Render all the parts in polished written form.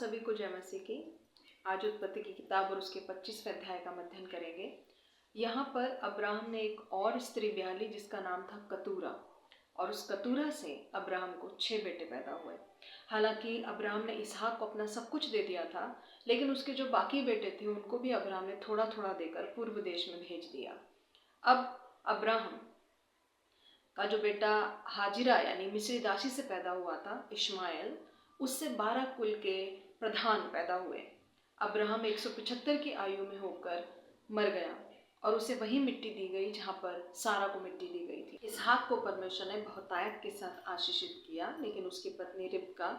सभी को जय मसीह की। आज उत्पत्ति की किताब और उसके 25वें अध्याय का अध्ययन करेंगे। यहाँ पर अब्राहम ने एक और स्त्री ब्याह ली जिसका नाम था कतूरा, और उस कतूरा से अब्राहम को 6 बेटे पैदा हुए। हालांकि अब्राहम ने इसहाक को अपना सब कुछ दे दिया था, लेकिन उसके जो बाकी बेटे थे उनको भी अब्राहम ने थोड़ा थोड़ा देकर पूर्व देश में भेज दिया। अब अब्राहम का जो बेटा हाजिरा यानी मिस्री दासी से पैदा हुआ था इश्माएल, उससे 12 कुल के प्रधान पैदा हुए। अब्राहम 175 की आयु में होकर मर गया और उसे वही मिट्टी दी गई जहाँ पर सारा को मिट्टी दी गई थी। इसहाक को परमेश्वर ने बहुतायत के साथ आशीषित किया, लेकिन उसकी पत्नी रिबका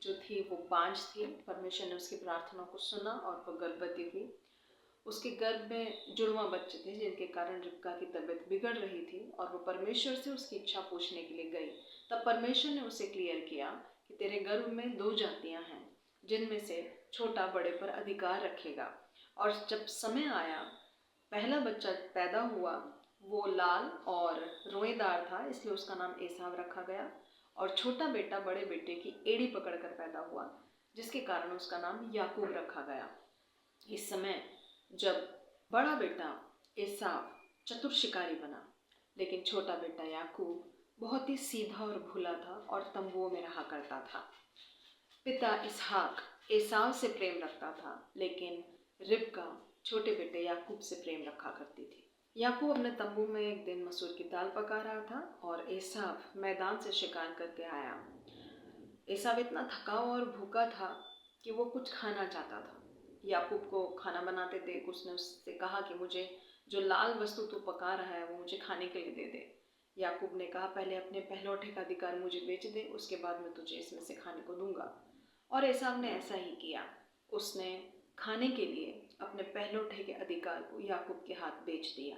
जो थी वो बांझ थी। परमेश्वर ने उसकी प्रार्थना को सुना और वह गर्भवती हुई। उसके गर्भ में जुड़वा बच्चे थे जिनके कारण रिबका की तबीयत बिगड़ रही थी और वो परमेश्वर से उसकी इच्छा पूछने के लिए गई। तब परमेश्वर ने उसे क्लियर किया कि तेरे गर्भ में 2 जातियां हैं जिनमें से छोटा बड़े पर अधिकार रखेगा। और जब समय आया, पहला बच्चा पैदा हुआ, वो लाल और रोएदार था, इसलिए उसका नाम एसाव रखा गया। और छोटा बेटा बड़े बेटे की एड़ी पकड़कर पैदा हुआ, जिसके कारण उसका नाम याकूब रखा गया। इस समय जब बड़ा बेटा एसाव चतुर शिकारी बना, लेकिन छोटा बेटा याकूब बहुत ही सीधा और भोला था और तंबुओं में रहा करता था। पिता इसहाक एसाव से प्रेम रखता था, लेकिन रिबका छोटे बेटे याकूब से प्रेम रखा करती थी। याकूब अपने तंबू में एक दिन मसूर की दाल पका रहा था और एसाव मैदान से शिकार करके आया। एसाव इतना थका और भूखा था कि वो कुछ खाना चाहता था। याकूब को खाना बनाते देख उसने उससे कहा कि मुझे जो लाल वस्तु तू पका रहा है वो मुझे खाने के लिए दे दे। याकूब ने कहा, पहले अपने पहलौठे का अधिकार मुझे बेच दे, उसके बाद मैं तुझे इसमें से खाने को दूंगा। और एसाव ने ऐसा ही किया। उसने खाने के लिए अपने पहलौठे के अधिकार को याकूब के हाथ बेच दिया।